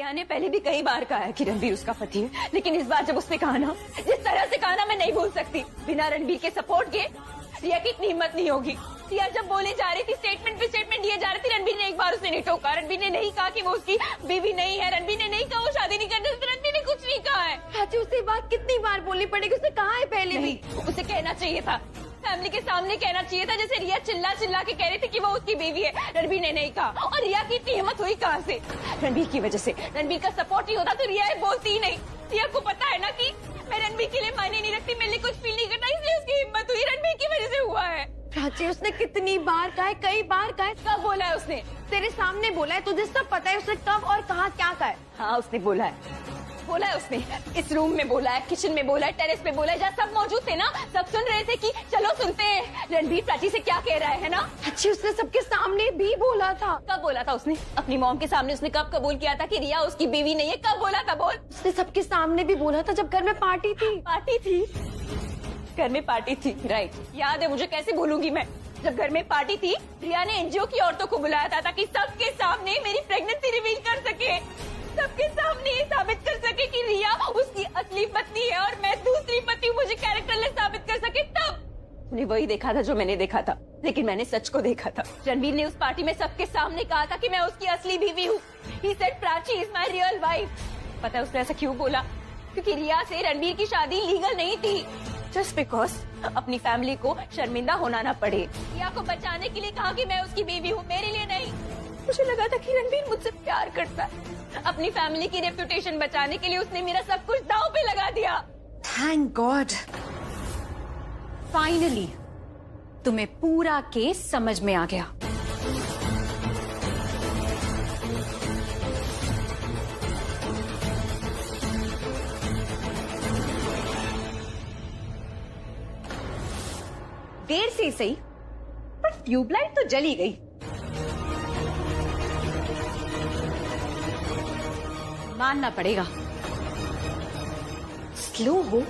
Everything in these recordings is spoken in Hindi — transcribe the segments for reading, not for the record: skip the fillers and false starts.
रिया ने पहले भी कई बार कहा है कि रणबीर उसका पति है, लेकिन इस बार जब उसने कहा ना, जिस तरह से कहा ना, मैं नहीं भूल सकती। बिना रणबीर के सपोर्ट के रिया की इतनी हिम्मत नहीं होगी। रिया जब बोले जा रही थी, स्टेटमेंट पे स्टेटमेंट दिए जा रहे थे, रणबीर ने एक बार उसे नहीं टोका। रणबीर ने नहीं कहा कि वो उसकी बीवी नहीं है, रणबीर ने नहीं कहा वो शादी नहीं करने, रणबीर ने कुछ नहीं कहा है। चाची उसे बात कितनी बार बोलनी पड़ेगी, उसने कहा है पहले भी। उसे कहना चाहिए था, फैमिली के सामने कहना चाहिए था, जैसे रिया चिल्ला चिल्ला के कह रही थी कि वो उसकी बीवी है। रणबीर ने नहीं कहा, और रिया की इतनी हिम्मत हुई कहाँ से? रणबीर की वजह से। रणबीर का सपोर्ट ही होता तो रिया बोलती ही नहीं। रिया को पता है ना कि मैं रणबीर के लिए मायने नहीं रखती, मेरे लिए कुछ फील नहीं करता, इसलिए उसकी हिम्मत हुई, रणबीर की वजह से हुआ है। प्राची उसने कितनी बार कहा है, कई बार कहा है। कब बोला है उसने? तेरे सामने बोला है, तुझे सब पता है उसने कब और कहाँ क्या कहा है। हाँ उसने बोला है उसने। इस रूम में बोला है, किचन में बोला है, टेरेस पे बोला है, जहाँ सब मौजूद थे ना, सब सुन रहे थे कि चलो सुनते हैं रणबीर प्राची से क्या कह रहा है ना। अच्छी उसने सबके सामने भी बोला था। कब बोला था उसने? अपनी मॉम के सामने उसने कब कबूल किया था कि रिया उसकी बीवी नहीं है? कब बोला था? बोल। उसने सबके सामने भी बोला था जब घर में पार्टी थी। घर में पार्टी थी, राइट, याद है मुझे, कैसे भूलूंगी मैं। जब घर में पार्टी थी, रिया ने एनजीओ की औरतों को बुलाया था ताकि सबके सामने मेरी प्रेगनेंसी रिवील कर सके, सबके सामने ये साबित कर सके कि रिया उसकी असली पत्नी है और मैं दूसरी पत्नी हूँ, मुझे कैरेक्टरलेस साबित कर सके। तब उन्हें वही देखा था जो मैंने देखा था, लेकिन मैंने सच को देखा था। रणबीर ने उस पार्टी में सबके सामने कहा था कि मैं उसकी असली बीवी हूँ। He said Prachi is my real wife. पता है उसने ऐसा क्यों बोला? क्योंकि रिया से रणबीर की शादी लीगल नहीं थी, जस्ट बिकॉज अपनी फैमिली को शर्मिंदा होना ना पड़े। रिया को बचाने के लिए कहा कि मैं उसकी बीवी हूँ, मेरे लिए नहीं। मुझे लगा था कि रणबीर मुझसे प्यार करता है, अपनी फैमिली की रेपुटेशन बचाने के लिए उसने मेरा सब कुछ दांव पे लगा दिया। थैंक गॉड, फाइनली तुम्हें पूरा केस समझ में आ गया। देर से सही, पर ट्यूबलाइट तो जली गई। मानना पड़ेगा, स्लो हो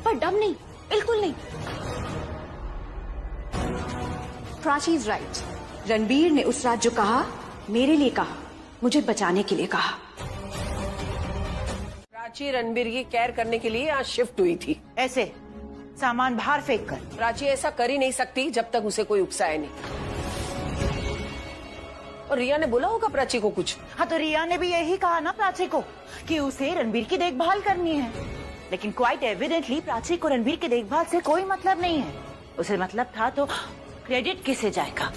पर डम नहीं, बिल्कुल नहीं। Prachi is right. रणबीर ने उस रात जो कहा, मेरे लिए कहा, मुझे बचाने के लिए कहा। प्राची रणबीर की केयर करने के लिए यहाँ शिफ्ट हुई थी, ऐसे सामान बाहर फेंक कर। प्राची ऐसा कर ही नहीं सकती जब तक उसे कोई उकसाए नहीं। और रिया ने बोला होगा प्राची को कुछ। हाँ तो रिया ने भी यही कहा ना प्राची को कि उसे रणबीर की देखभाल करनी है, लेकिन क्वाइट एविडेंटली प्राची को रणबीर की देखभाल से कोई मतलब नहीं है। उसे मतलब था तो क्रेडिट किसे जाएगा,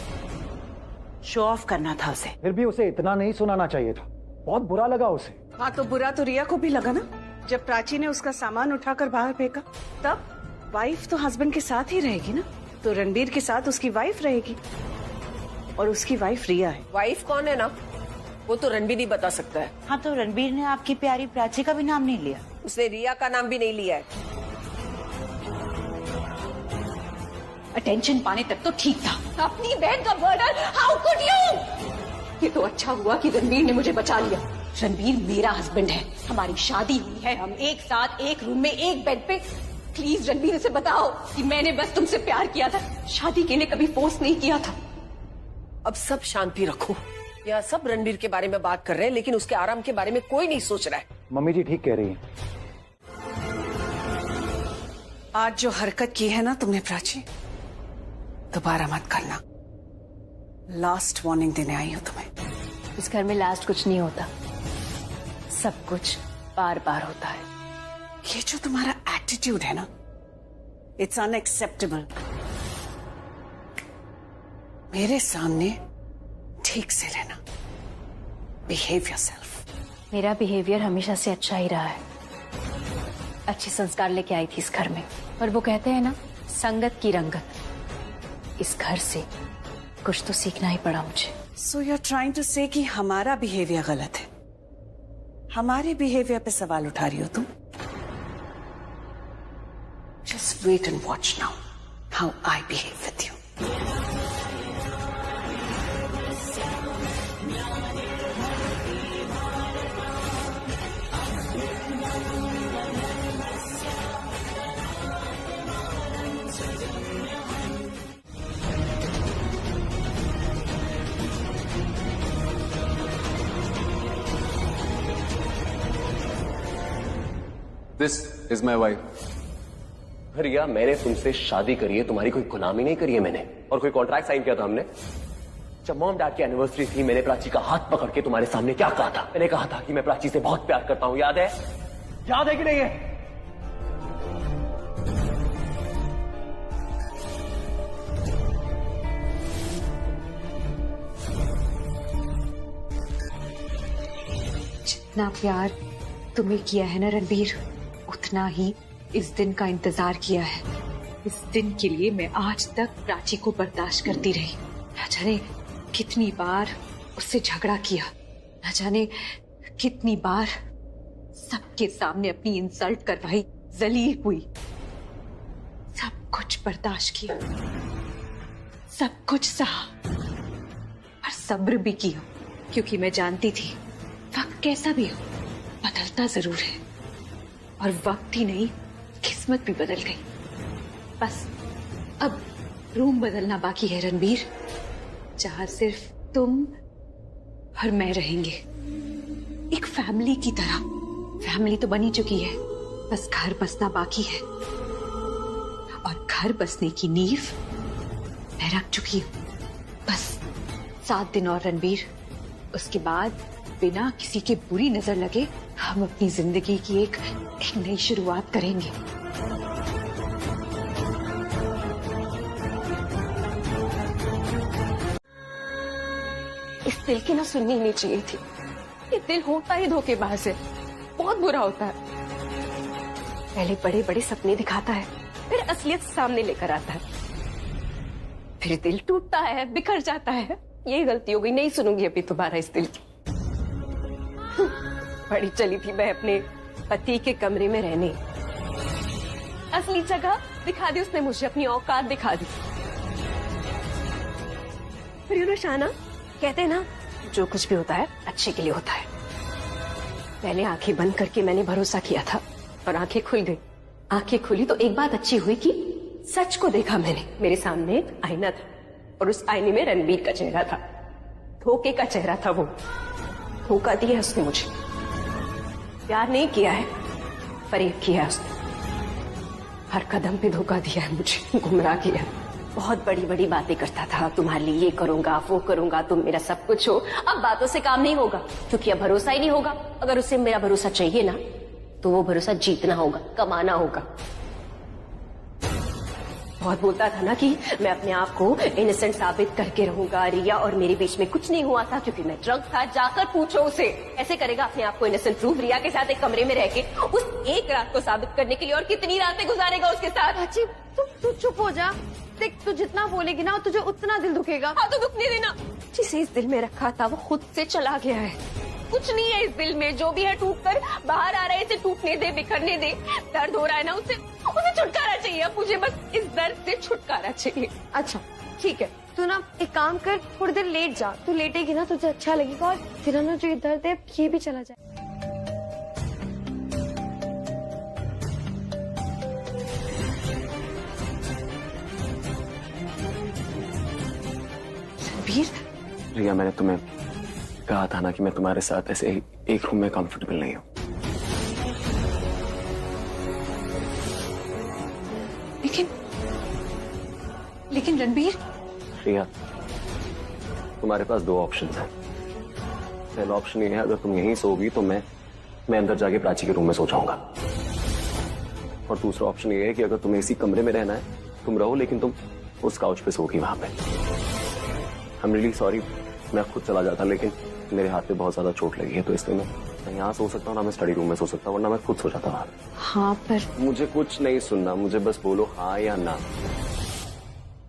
शो ऑफ करना था उसे। फिर भी उसे इतना नहीं सुनाना चाहिए था, बहुत बुरा लगा उसे। हाँ तो बुरा तो रिया को भी लगा ना, जब प्राची ने उसका सामान उठाकर बाहर फेंका। तब वाइफ तो हस्बैंड के साथ ही रहेगी ना, तो रणबीर के साथ उसकी वाइफ रहेगी, और उसकी वाइफ रिया है। वाइफ कौन है ना, वो तो रणबीर ही बता सकता है। हाँ तो रणबीर ने आपकी प्यारी प्राची का भी नाम नहीं लिया, उसने रिया का नाम भी नहीं लिया है। अटेंशन पाने तक तो ठीक था। अपनी बहन का मर्डर, हाउ कुड यू? ये तो अच्छा हुआ कि रणबीर ने मुझे बचा लिया। रणबीर मेरा हस्बैंड है, हमारी शादी हुई है, हम एक साथ एक रूम में एक बेड पे। प्लीज रणबीर उसे बताओ कि मैंने बस तुमसे प्यार किया था, शादी के लिए कभी फोर्स नहीं किया था। अब सब शांति रखो, यह सब रणबीर के बारे में बात कर रहे हैं, लेकिन उसके आराम के बारे में कोई नहीं सोच रहा है। मम्मी जी ठीक कह रही हैं। आज जो हरकत की है ना तुमने प्राची, दोबारा मत करना। लास्ट वार्निंग देने आई हूँ तुम्हें। इस घर में लास्ट कुछ नहीं होता, सब कुछ बार बार होता है। ये जो तुम्हारा एटीट्यूड है ना, इट्स अनएक्सेप्टेबल। मेरे सामने ठीक से रहना, बिहेव योरसेल्फ। मेरा बिहेवियर हमेशा से अच्छा ही रहा है, अच्छे संस्कार लेके आई थी इस घर में, पर वो कहते हैं ना, संगत की रंगत। इस घर से कुछ तो सीखना ही पड़ा मुझे। So you are trying to say कि हमारा बिहेवियर गलत है, हमारे बिहेवियर पे सवाल उठा रही हो तुम? Just wait and watch now how I behave with you. This is my wife. Riya, मैंने तुमसे शादी करी है, तुम्हारी कोई गुलामी नहीं करी है मैंने, और कोई कॉन्ट्रैक्ट साइन किया था हमने। जब मॉम डैड की एनिवर्सरी थी, मैंने प्राची का हाथ पकड़ के तुम्हारे सामने क्या कहा था? मैंने कहा था कि मैं प्राची से बहुत प्यार करता हूं, याद है? याद है कि नहीं है? जितना प्यार तुम्हें किया है ना रणबीर, उतना ही इस दिन का इंतजार किया है। इस दिन के लिए मैं आज तक प्राची को बर्दाश्त करती रही। न जाने कितनी बार उससे झगड़ा किया, न जाने कितनी बार सबके सामने अपनी इंसल्ट करवाई, जलील हुई। सब कुछ बर्दाश्त किया, सब कुछ सहा, और सब्र भी किया, क्योंकि मैं जानती थी वक्त कैसा भी हो बदलता जरूर है, और वक्त ही नहीं किस्मत भी बदल गई। बस अब रूम बदलना बाकी है रणबीर, जहां सिर्फ तुम और मैं रहेंगे, एक फैमिली की तरह। फैमिली तो बनी चुकी है, बस घर बसना बाकी है, और घर बसने की नींव मैं रख चुकी हूँ। बस 7 दिन और रणबीर, उसके बाद बिना किसी के बुरी नजर लगे हम अपनी जिंदगी की एक नई शुरुआत करेंगे। इस दिल की ना सुननी नहीं चाहिए थी। ये दिल होता ही धोखेबाज है, बहुत बुरा होता है। पहले बड़े बड़े सपने दिखाता है, फिर असलियत सामने लेकर आता है, फिर दिल टूटता है, बिखर जाता है। यही गलती हो गई, नहीं सुनूंगी अभी दोबारा इस दिल की। बड़ी चली थी मैं अपने पति के कमरे में रहने, असली जगह दिखा दी उसने मुझे, अपनी औकात दिखा दी। फिर यू नो शाना, कहते हैं ना जो कुछ भी होता है अच्छे के लिए होता है। पहले आंखें बंद करके मैंने भरोसा किया था, और आंखें खुल गई। आंखें खुली तो एक बात अच्छी हुई कि सच को देखा मैंने। मेरे सामने एक आईना था, और उस आईने में रणबीर का चेहरा था। धोखे का चेहरा था वो। धोखा दिया उसने मुझे, प्यार नहीं किया है, फरेब किया है उसने। हर कदम पे धोखा दिया है मुझे, गुमराह किया है। बहुत बड़ी बड़ी बातें करता था, तुम्हारे लिए ये करूंगा वो करूंगा, तुम मेरा सब कुछ हो। अब बातों से काम नहीं होगा, क्योंकि अब भरोसा ही नहीं होगा। अगर उसे मेरा भरोसा चाहिए ना, तो वो भरोसा जीतना होगा, कमाना होगा। बहुत बोलता था ना कि मैं अपने आप को इनोसेंट साबित करके रहूंगा, रिया और मेरे बीच में कुछ नहीं हुआ था क्योंकि मैं ड्रग था। जाकर पूछो उसे, ऐसे करेगा अपने आप को इनोसेंट प्रूव, रिया के साथ एक कमरे में रह के उस एक रात को साबित करने के लिए, और कितनी रातें गुजारेगा उसके साथ। अच्छी तू चुप हो जा। देख, तू जितना बोलेगी ना तुझे उतना दिल दुखेगा। हाँ तो दुखने देना। जिसे इस दिल में रखा था वो खुद से चला गया है। कुछ नहीं है इस दिल में, जो भी है टूट कर बाहर आ रहा है, इसे टूटने दे, बिखरने दे। दर्द हो रहा है ना, उसे छुटकारा चाहिए। अब मुझे बस इस दर्द से छुटकारा चाहिए। अच्छा ठीक है, तू ना एक काम कर, थोड़ी देर लेट जा। तू लेटेगी ना तुझे अच्छा लगेगा, और तेरा ना जो ये दर्द है ये भी चला जाए। रणबीर, रिया, मैंने तुम्हें कहा था ना कि मैं तुम्हारे साथ ऐसे एक रूम में कंफर्टेबल नहीं हूं। लेकिन रणबीर, रिया, तुम्हारे पास 2 ऑप्शन हैं। पहला ऑप्शन ये है, अगर तुम यहीं सोगी तो मैं अंदर जाके प्राची के रूम में सो जाऊंगा। और दूसरा ऑप्शन ये है कि अगर तुम्हें इसी कमरे में रहना है, तुम रहो, लेकिन तुम उस काउच पे सोगी वहां पे। आई एम रियली सॉरी, मैं खुद चला जाता, लेकिन मेरे हाथ पे बहुत ज्यादा चोट लगी है, तो इसलिए मैं यहाँ सो सकता हूँ ना, मैं स्टडी रूम में सो सकता हूँ, वरना मैं खुद सो जाता वहां। हाँ पर मुझे कुछ नहीं सुनना, मुझे बस बोलो हाँ या ना।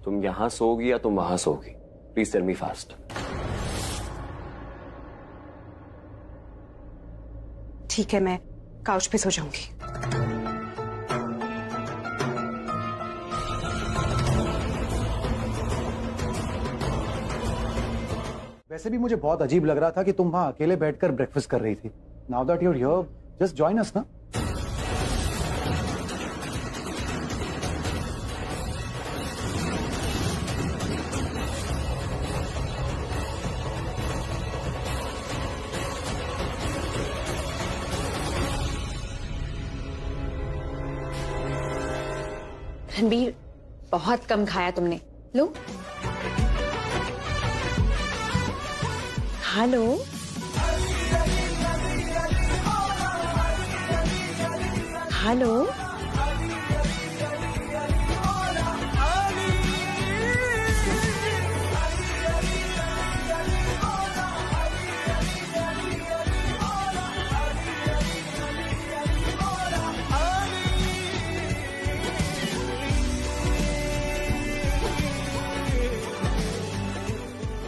तुम यहाँ सोगी या तुम वहां सोगी? Please tell me fast. ठीक है, मैं काउच पे सो जाऊंगी। वैसे भी मुझे बहुत अजीब लग रहा था कि तुम वहां अकेले बैठकर ब्रेकफास्ट कर रही थी। Now that you are here, just join us ना। रणबीर, बहुत कम खाया तुमने, लो खा लो। खा लो।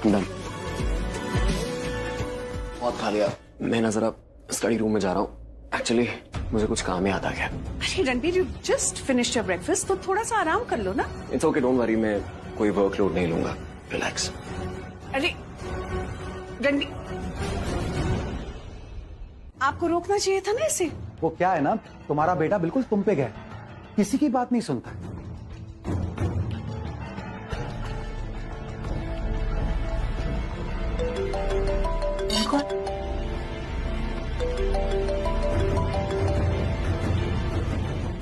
डन। बहुत खा लिया। मैं ना जरा स्टडी रूम में जा रहा हूँ। एक्चुअली मुझे कुछ काम याद आ गया। अरे Ranbir, you just finished your breakfast, तो थोड़ा सा आराम कर लो ना। इट्स ओके, डोंट वरी, मैं कोई वर्कलोड नहीं लूंगा। रिलैक्स। अरे रणबीर, आपको रोकना चाहिए था ना इसे। वो क्या है ना, तुम्हारा बेटा बिल्कुल तुम पे गया, किसी की बात नहीं सुनता।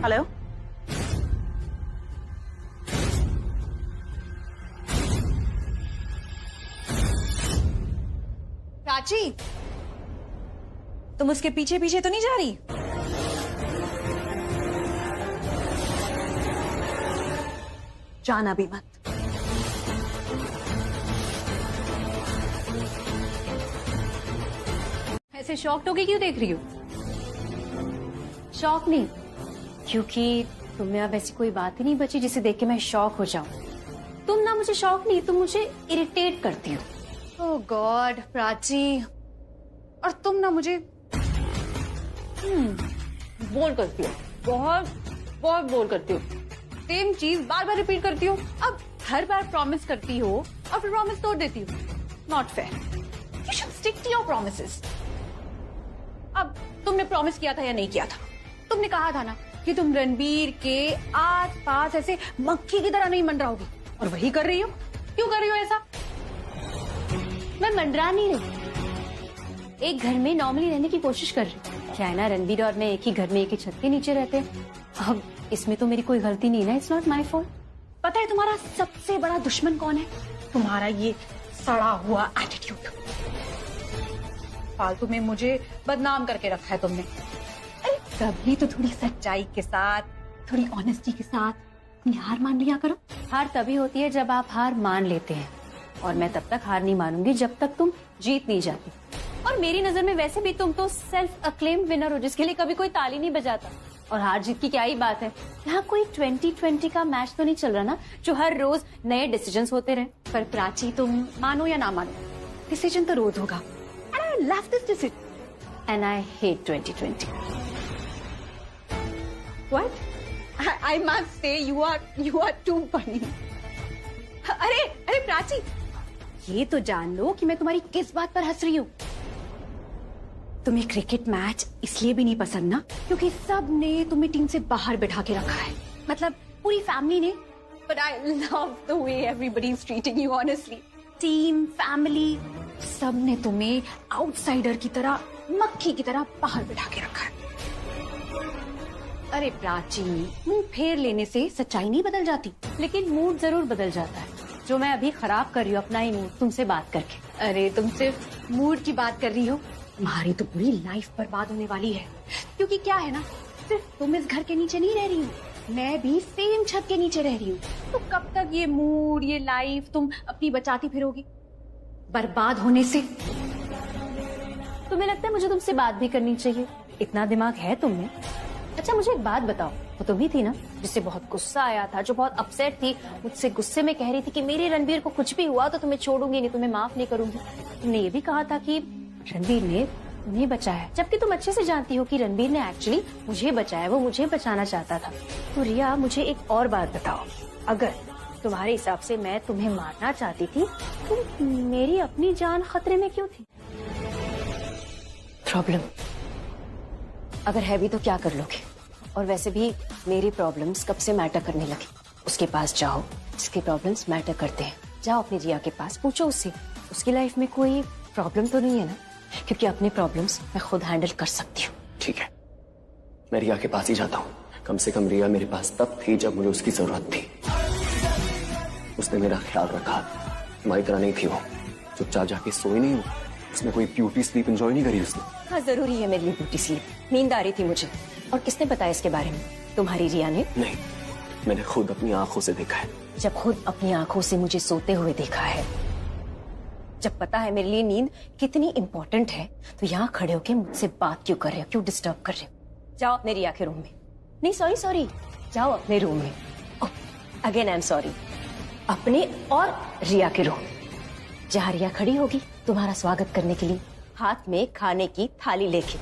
हेलो, प्राची, तुम उसके पीछे पीछे तो नहीं जा रही? जाना भी मत। ऐसे शॉक्ड होके क्यों देख रही हो? शॉक नहीं, क्योंकि तुम में अब ऐसी कोई बात ही नहीं बची जिसे देख के मैं शॉक हो जाऊं। तुम ना मुझे शॉक नहीं, तुम मुझे इरिटेट करती हो। ओह गॉड प्राची, और तुम ना मुझे बोर करती हो, बहुत बहुत बोर करती हो। सेम चीज बार बार रिपीट करती हो। अब हर बार प्रॉमिस करती हो और फिर प्रॉमिस तोड़ देती हो। Not fair. You should stick to your promises. अब तुमने प्रॉमिस किया था या नहीं किया था? तुमने कहा था ना कि तुम रणबीर के आस पास ऐसे मक्खी की तरह नहीं मंडराओगी, और वही कर रही हो। क्यों कर रही हो ऐसा? मैं मंडरा नहीं रही, एक घर में नॉर्मली रहने की कोशिश कर रही हूँ। क्या है ना, रणबीर और मैं एक ही घर में एक ही छत के नीचे रहते हैं। अब इसमें तो मेरी कोई गलती नहीं ना, इट्स नॉट माई फॉल्ट। पता है तुम्हारा सबसे बड़ा दुश्मन कौन है? तुम्हारा ये सड़ा हुआ एटीट्यूड। फालतू में मुझे बदनाम करके रखा है तुमने। अरे कभी तो थोड़ी सच्चाई के साथ, थोड़ी ऑनेस्टी के साथ अपनी हार मान लिया करो। हार तभी होती है जब आप हार मान लेते हैं, और मैं तब तक हार नहीं मानूंगी जब तक तुम जीत नहीं जाती। और मेरी नजर में वैसे भी तुम तो सेल्फ अक्लेम विनर हो, जिसके लिए कभी कोई ताली नहीं बजाता। और हार जीत की क्या ही बात है, यहाँ कोई 2020 का मैच तो नहीं चल रहा ना, जो हर रोज नए डिसीजंस होते रहे। पर प्राची, तुम मानो या ना मानो, डिसीजन तो रोज होगा। And I love this decision and I hate 2020। What? I must say you are too funny. अरे प्राची, ये तो जान लो कि मैं तुम्हारी किस बात पर हंस रही हूँ। तुम्हें क्रिकेट मैच इसलिए भी नहीं पसंद ना क्योंकि सब ने तुम्हें टीम से बाहर बैठा के रखा है, मतलब पूरी फैमिली ने। But I love the way everybody is treating you honestly. Team, family, सब ने तुम्हें आउटसाइडर की तरह, मक्खी की तरह बाहर बैठा के रखा है। अरे प्राची, मुंह फेर लेने से सच्चाई नहीं बदल जाती, लेकिन मूड जरूर बदल जाता है, जो मैं अभी खराब कर रही हूँ अपना ही मूड तुमसे बात करके। अरे तुम सिर्फ मूड की बात कर रही हो, तुम्हारी तो पूरी लाइफ बर्बाद होने वाली है। क्योंकि क्या है ना, सिर्फ तुम इस घर के नीचे नहीं रह रही हो, मैं भी सेम छत के नीचे रह रही हूँ। तो कब तक ये मूड, ये लाइफ तुम अपनी बचाती फिरोगी बर्बाद होने से? तुम्हें लगता है मुझे तुमसे बात भी करनी चाहिए? इतना दिमाग है तुम में? अच्छा मुझे एक बात बताओ, वो तुम ही थी ना जिससे बहुत गुस्सा आया था, जो बहुत अपसेट थी, मुझसे गुस्से में कह रही थी कि मेरे रणबीर को कुछ भी हुआ तो तुम्हें छोड़ूंगी नहीं, तुम्हें माफ नहीं करूंगी। तुमने ये भी कहा था कि रणबीर ने तुम्हें बचाया, जबकि तुम अच्छे से जानती हो कि रणबीर ने एक्चुअली मुझे बचाया, वो मुझे बचाना चाहता था। तो रिया मुझे एक और बात बताओ, अगर तुम्हारे हिसाब से मैं तुम्हें मारना चाहती थी तो मेरी अपनी जान खतरे में क्यों थी? प्रॉब्लम अगर है भी तो क्या कर लोगे? और वैसे भी मेरी प्रॉब्लम्स कब से मैटर करने लगी। उसके पास जाओ जिसके प्रॉब्लम्स मैटर करते हैं, जाओ अपनी रिया के पास, पूछो उससे उसकी लाइफ में कोई प्रॉब्लम तो नहीं है ना, क्योंकि अपनी प्रॉब्लम्स मैं खुद हैंडल कर सकती हूँ। ठीक है, मैं रिया के पास ही जाता हूँ। कम से कम रिया मेरे पास तब थी जब मुझे उसकी जरूरत थी। उसने मेरा ख्याल रखा। तुम्हारी तरह नहीं थी वो, चुपचाप जाके सोई नहीं। उसने कोई ब्यूटी स्लीप एंजॉय नहीं करी उसने। हाँ, जरूरी है मेरे लिए ब्यूटी स्लीप। नींद आ रही थी मुझे। और किसने बताया इसके बारे में? तुम्हारी रिया ने? नहीं, मैंने खुद अपनी आंखों से देखा है। जब खुद अपनी आंखों से मुझे सोते हुए देखा है, जब पता है मेरे लिए नींद कितनी इंपॉर्टेंट है, तो यहाँ खड़े होके मुझसे बात क्यों कर रहे हो, क्यों डिस्टर्ब कर रहे हो? जाओ अपने रिया के रूम में। नहीं सॉरी, जाओ अपने रूम में। अगेन आई एम सॉरी, अपने और रिया के रूम। जहाँ रिया खड़ी होगी तुम्हारा स्वागत करने के लिए, हाथ में खाने की थाली लेके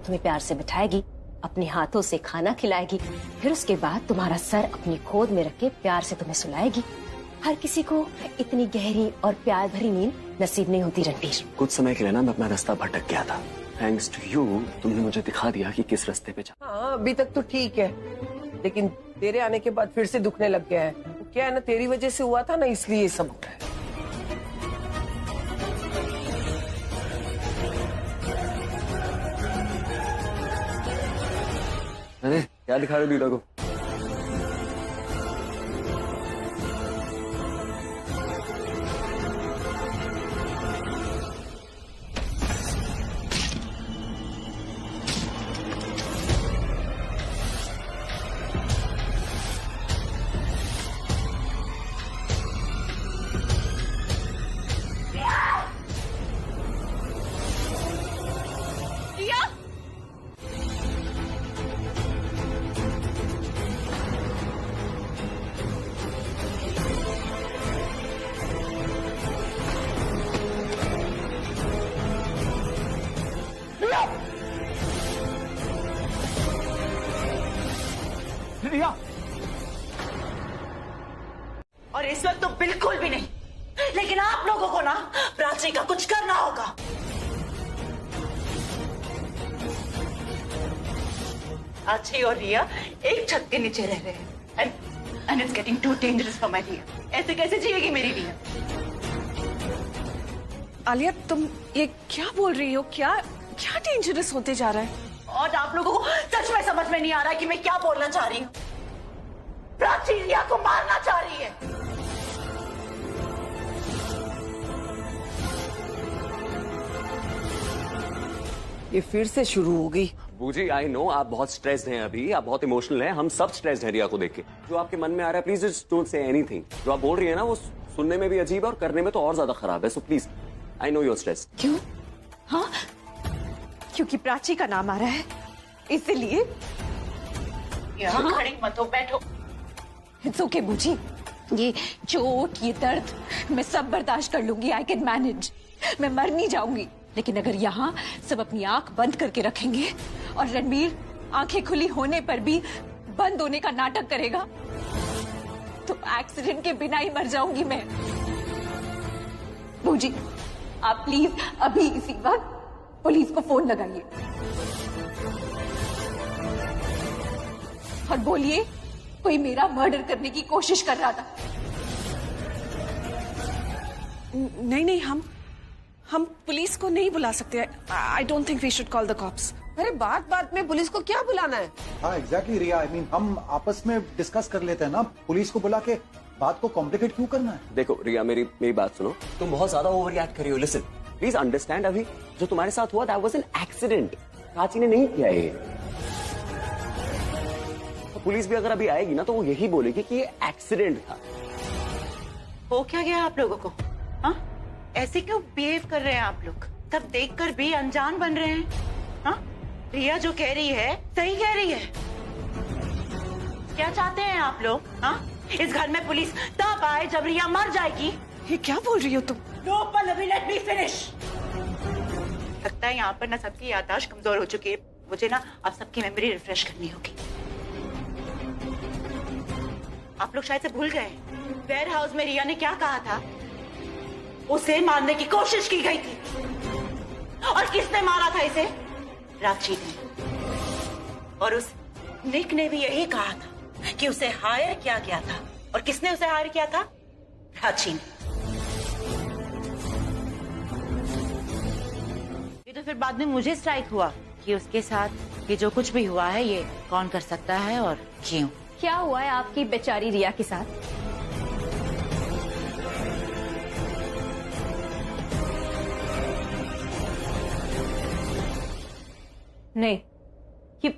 तुम्हें प्यार से बिठाएगी, अपने हाथों से खाना खिलाएगी, फिर उसके बाद तुम्हारा सर अपनी गोद में रख के प्यार से तुम्हें सुलाएगी। हर किसी को इतनी गहरी और प्यार भरी नींद नसीब नहीं होती रणबीर। कुछ समय के लिए ना मैं अपना रास्ता भटक गया था। थैंक्स टू यू, तुमने मुझे दिखा दिया कि किस रास्ते पे जा। हाँ, अभी तक तो ठीक है, लेकिन तेरे आने के बाद फिर से दुखने लग गया है। क्या है ना, तेरी वजह से हुआ था ना, इसलिए ये सब हुआ है। अरे क्या दिखा रहे हो दीदा को? रिया, और इस वक्त तो बिल्कुल भी नहीं, लेकिन आप लोगों को ना प्राची का कुछ करना होगा। प्राची और रिया एक छत के नीचे रह रहे हैं, and it's getting too dangerous for my Riya. ऐसे कैसे जिएगी मेरी रिया? आलिया, तुम ये क्या बोल रही हो? क्या क्या डेंजरस होते जा रहा है? और आप लोगों को सच में समझ में नहीं आ रहा कि मैं क्या बोलना चाह रही हूँ। प्राची रिया को मारना चाह रही है। ये फिर से शुरू हो गई। बूजी, आई नो आप बहुत स्ट्रेस्ड हैं अभी, आप बहुत इमोशनल हैं। हम सब स्ट्रेस्ड हैं रिया को देख के। जो आपके मन में आ रहा है please just don't say anything. जो आप बोल रही है ना वो सुनने में भी अजीब है और करने में तो और ज्यादा खराब है। So please, I know you're stressed. क्यों? हाँ, क्योंकि प्राची का नाम आ रहा है, इसलिए। यहाँ खड़ी मत हो, बैठो। इट्स ओके बूजी, ये चोट, ये दर्द मैं सब बर्दाश्त कर लूंगी। I can manage. मैं मर नहीं जाऊंगी। लेकिन अगर यहाँ सब अपनी आंख बंद करके रखेंगे और रणबीर आंखें खुली होने पर भी बंद होने का नाटक करेगा, तो एक्सीडेंट के बिना ही मर जाऊंगी मैं। बूजी, आप प्लीज अभी इसी वक्त पुलिस को फोन लगाइए और बोलिए कोई मेरा मर्डर करने की कोशिश कर रहा था। नहीं, हम पुलिस को नहीं बुला सकते। I don't think we should call the cops. अरे बात बात में पुलिस को क्या बुलाना है? हाँ एग्जैक्टली रिया, आई मीन हम आपस में डिस्कस कर लेते हैं ना। पुलिस को बुला के बात को कॉम्प्लिकेट क्यों करना है? देखो रिया, मेरी बात सुनो। तुम बहुत ज्यादा ओवर रिएक्ट कर रही हो। लिसन, प्लीज अंडरस्टैंड, अभी जो तुम्हारे साथ हुआ that was an accident. Prachi ने नहीं किया ये। तो पुलिस भी अगर अभी आएगी ना तो वो यही बोलेगी कि ये एक्सीडेंट था। हो क्या गया आप लोगों को? हाँ, ऐसे क्यों बिहेव कर रहे हैं आप लोग? सब देखकर भी अनजान बन रहे हैं। हाँ, रिया जो कह रही है सही कह रही है। क्या चाहते हैं आप लोग? हाँ, इस घर में पुलिस तब आए जब रिया मर जाएगी। ये क्या बोल रही हो तुम? No Pallavi, let me finish. लगता है यहाँ पर ना सबकी याददाश्त कमजोर हो चुकी है। मुझे ना अब सबकी मेमोरी रिफ्रेश करनी होगी। आप लोग शायद से भूल गए, वेयर हाउस में रिया ने क्या कहा था? उसे मारने की कोशिश की गई थी। और किसने मारा था इसे? प्राची ने। और उस निक ने भी यही कहा था कि उसे हायर किया गया था। और किसने उसे हायर किया था? प्राची ने। ये तो फिर बाद में मुझे स्ट्राइक हुआ कि उसके साथ ये जो कुछ भी हुआ है ये कौन कर सकता है और क्यों। क्या हुआ है आपकी बेचारी रिया के साथ? नहीं, ये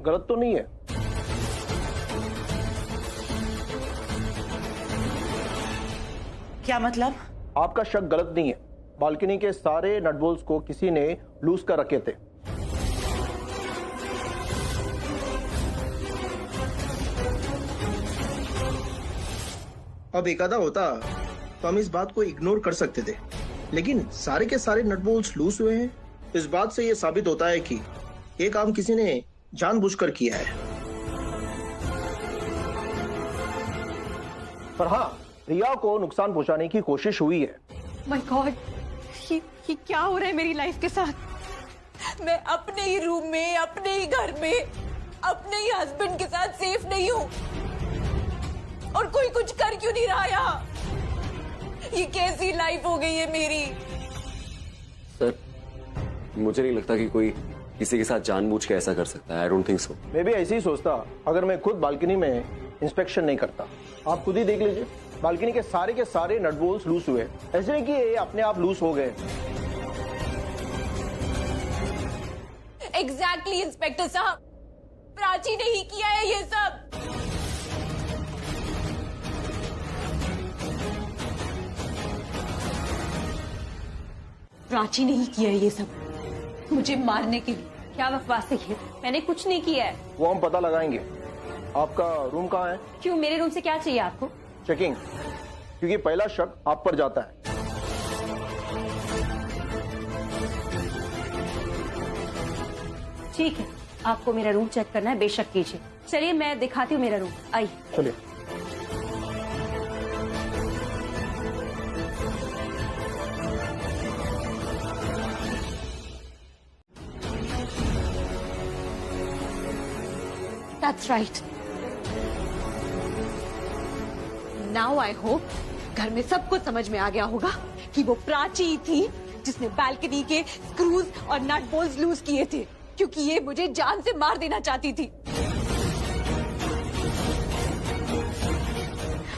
गलत तो नहीं है। क्या मतलब? आपका शक गलत नहीं है। बालकनी के सारे नट बोल्ट्स को किसी ने लूज कर रखे थे। अब एकादा होता तो हम इस बात को इग्नोर कर सकते थे, लेकिन सारे के सारे नट बोल्ट्स लूज हुए हैं। इस बात से यह साबित होता है कि ये काम किसी ने जानबूझकर किया है। पर हाँ, रिया को नुकसान पहुंचाने की कोशिश हुई है। माय गॉड, ये क्या हो रहा है मेरी लाइफ के साथ? मैं अपने ही रूम में, अपने ही घर में, अपने ही हस्बैंड के साथ सेफ नहीं हूँ, और कोई कुछ कर क्यों नहीं रहा यहाँ? ये कैसी लाइफ हो गई है मेरी? सर, मुझे नहीं लगता कि कोई किसी के साथ जानबूझ के ऐसा कर सकता है। आई डोंट थिंक सो। मैं भी ऐसे ही सोचता अगर मैं खुद बालकनी में इंस्पेक्शन नहीं करता। आप खुद ही देख लीजिए, बालकनी के सारे नट बोल्ट्स लूज हुए। ऐसे नहीं कि ये अपने आप लूज हो गए। एग्जैक्टली इंस्पेक्टर साहब, प्राची ने ही किया है ये सब। प्राची ने ही किया है ये सब, मुझे मारने के लिए। क्या बकवास है ये? मैंने कुछ नहीं किया है। वो हम पता लगाएंगे। आपका रूम कहाँ है? क्यों, मेरे रूम से क्या चाहिए आपको? चेकिंग, क्योंकि पहला शक आप पर जाता है। ठीक है, आपको मेरा रूम चेक करना है, बेशक कीजिए। चलिए मैं दिखाती हूँ मेरा रूम, आइए। चलिए। That's right. Now I hope घर में सबको समझ में आ गया होगा कि वो प्राची थी जिसने बालकनी के स्क्रूज और नट बोल्ट्स लूज किए थे, क्योंकि ये मुझे जान से मार देना चाहती थी।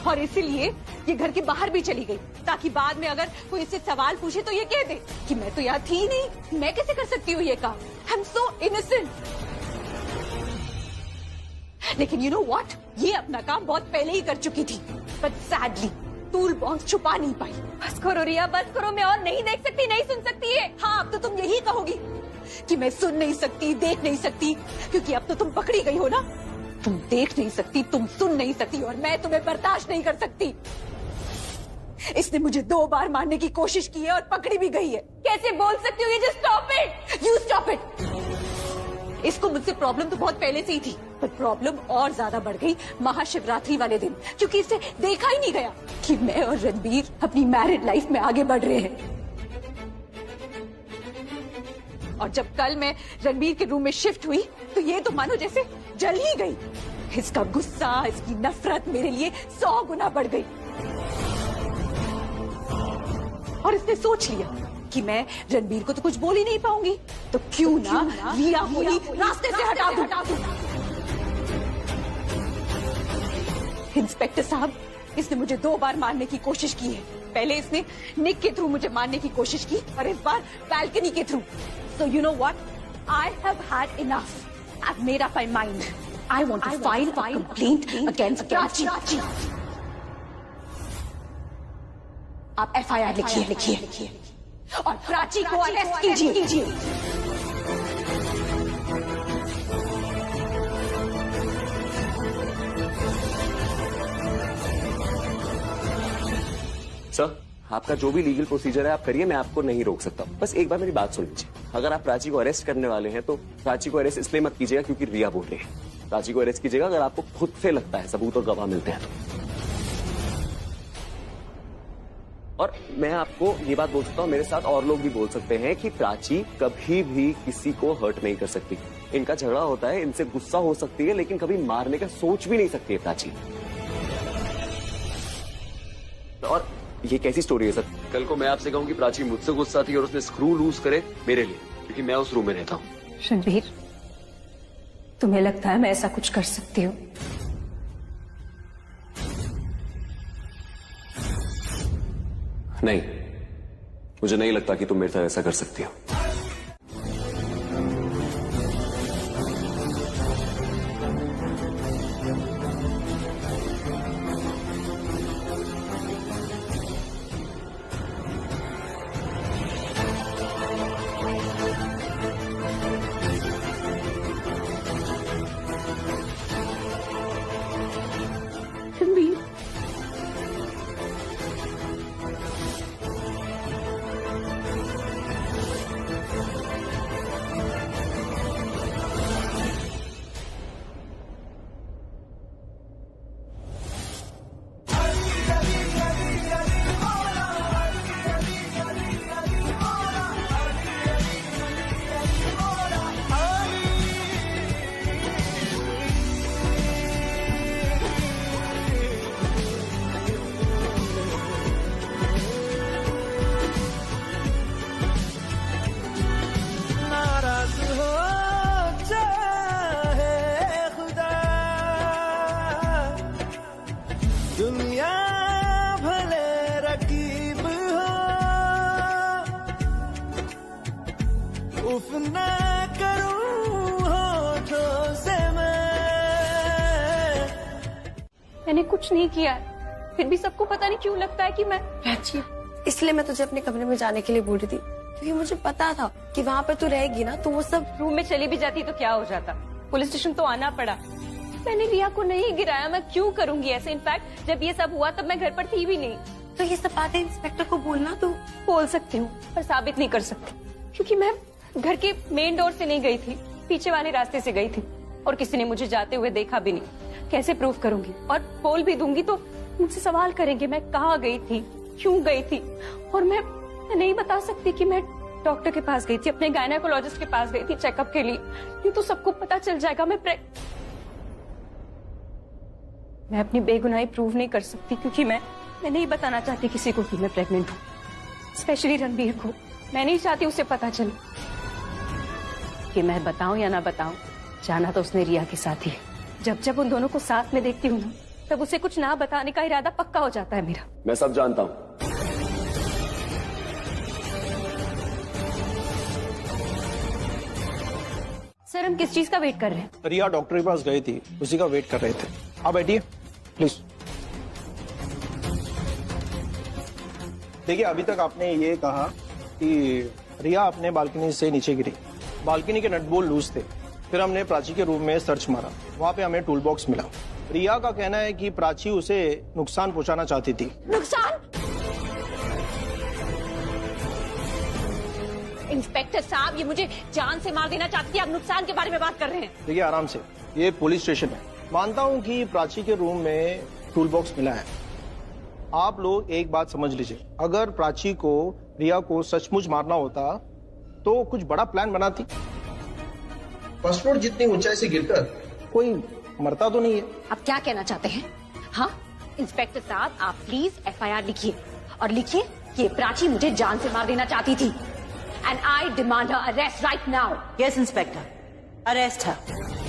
और इसीलिए ये घर के बाहर भी चली गई, ताकि बाद में अगर कोई इससे सवाल पूछे तो ये कह दे कि मैं तो यहाँ थी नहीं, मैं कैसे कर सकती हूँ ये काम? I'm so innocent. लेकिन यू नो व्हाट, ये अपना काम बहुत पहले ही कर चुकी थी, बट सैडली टूल बॉक्स छुपा नहीं पाई। बस करो रिया, बस करो। मैं और नहीं देख सकती, नहीं सुन सकती है। हाँ, अब तो तुम यही कहोगी कि मैं सुन नहीं सकती, देख नहीं सकती, क्योंकि अब तो तुम पकड़ी गई हो ना। तुम देख नहीं सकती, तुम सुन नहीं सकती, और मैं तुम्हें बर्दाश्त नहीं कर सकती। इसने मुझे 2 बार मारने की कोशिश की है और पकड़ी भी गई है। कैसे बोल सकती हो? ये just stop it. You stop it. इसको मुझसे प्रॉब्लम तो बहुत पहले से ही थी, पर प्रॉब्लम और ज्यादा बढ़ गई महाशिवरात्रि वाले दिन, क्योंकि इसे देखा ही नहीं गया कि मैं और रणबीर अपनी मैरिड लाइफ में आगे बढ़ रहे हैं। और जब कल मैं रणबीर के रूम में शिफ्ट हुई तो ये तो मानो जैसे जल ही गई। इसका गुस्सा, इसकी नफरत मेरे लिए 100 गुना बढ़ गई। और इसने सोच लिया कि मैं रणबीर को तो कुछ बोल ही नहीं पाऊंगी, तो क्यों ना रिया को ही रास्ते से हटा दूं। इंस्पेक्टर साहब, इसने मुझे 2 बार मारने की कोशिश की है। पहले इसने निक के थ्रू मुझे मारने की कोशिश की, और इस बार बालकनी के through. So you know what? I have had enough. I've made up my mind. I want to file a complaint against Prachi. आप FIR लिखिए और प्राची को अरेस्ट कीजिए। आपका जो भी लीगल प्रोसीजर है आप करिए, मैं आपको नहीं रोक सकता। बस एक बार मेरी बात सुन लीजिए। अगर आप प्राची को अरेस्ट करने वाले हैं तो प्राची को अरेस्ट इसलिए मत कीजिएगा क्योंकि रिया बोल रही है। प्राची को अरेस्ट कीजिएगा अगर आपको खुद से लगता है, सबूत और गवाह मिलते हैं तो। और मैं आपको ये बात बोल सकता हूँ, मेरे साथ और लोग भी बोल सकते हैं कि प्राची कभी भी किसी को हर्ट नहीं कर सकती। इनका झगड़ा होता है, इनसे गुस्सा हो सकती है, लेकिन कभी मारने का सोच भी नहीं सकती है प्राची। और ये कैसी स्टोरी है सर? कल को मैं आपसे कहूँ कि प्राची मुझसे गुस्सा थी और उसने स्क्रू लूज करे मेरे लिए, क्योंकि मैं उस रूम में रहता हूँ। रणबीर, तुम्हें लगता है मैं ऐसा कुछ कर सकती हूँ? नहीं, मुझे नहीं लगता कि तुम मेरे साथ ऐसा कर सकती हो। मैंने कुछ नहीं किया है, फिर भी सबको पता नहीं क्यों लगता है कि मैं। प्राची, इसलिए मैं तुझे अपने कमरे में जाने के लिए बोल रही थी, क्योंकि मुझे पता था कि वहाँ पर तू रहेगी ना तो वो सब। रूम में चली भी जाती तो क्या हो जाता, पुलिस स्टेशन तो आना पड़ा। मैंने रिया को नहीं गिराया, मैं क्यों करूंगी ऐसे? इनफैक्ट जब ये सब हुआ तब मैं घर पर थी भी नहीं। तो ये सब बातें इंस्पेक्टर को बोलना तू। बोल सकती हूँ पर साबित नहीं कर सकती, क्योंकि मैं घर के मेन डोर से नहीं गई थी, पीछे वाले रास्ते से गई थी और किसी ने मुझे जाते हुए देखा भी नहीं। कैसे प्रूफ करूंगी? और बोल भी दूंगी तो मुझसे सवाल करेंगे मैं कहाँ गई थी, क्यों गई थी। और मैं नहीं बता सकती कि मैं डॉक्टर के पास गई थी, अपने गायनेकोलॉजिस्ट के पास गई थी चेकअप के लिए। ये तो सबको पता चल जाएगा। मैं अपनी बेगुनाही प्रूव नहीं कर सकती, क्योंकि मैं नहीं बताना चाहती किसी को कि मैं प्रेग्नेंट हूँ, स्पेशली रणबीर को। मैं नहीं चाहती उसे पता चले। कि मैं बताऊं या ना बताऊं, जाना तो उसने रिया के साथ ही है। जब जब उन दोनों को साथ में देखती हूँ ना, तब उसे कुछ ना बताने का इरादा पक्का हो जाता है मेरा। मैं सब जानता हूँ। सर, हम किस चीज का वेट कर रहे हैं? रिया डॉक्टर के पास गई थी, उसी का वेट कर रहे थे। आप बैठिए प्लीज। देखिए, अभी तक आपने ये कहा कि रिया अपने बालकनी से नीचे गिरी, बालकनी के नट बोल्ट लूज थे। फिर हमने प्राची के रूम में सर्च मारा, वहाँ पे हमें टूल बॉक्स मिला। रिया का कहना है कि प्राची उसे नुकसान पहुंचाना चाहती थी। नुकसान? इंस्पेक्टर साहब, ये मुझे जान से मार देना चाहती थी, आप नुकसान के बारे में बात कर रहे हैं? देखिए, आराम से, ये पुलिस स्टेशन है। मानता हूँ कि प्राची के रूम में टूल बॉक्स मिला है। आप लोग एक बात समझ लीजिए, अगर प्राची को रिया को सचमुच मारना होता तो कुछ बड़ा प्लान बनाती। फर्स्ट फ्लोर जितनी ऊंचाई से गिरकर कोई मरता तो नहीं है। आप क्या कहना चाहते हैं? हाँ इंस्पेक्टर साहब, आप प्लीज FIR लिखिए और लिखिए कि प्राची मुझे जान से मार देना चाहती थी, and I demand her arrest right now. Yes inspector, arrest है।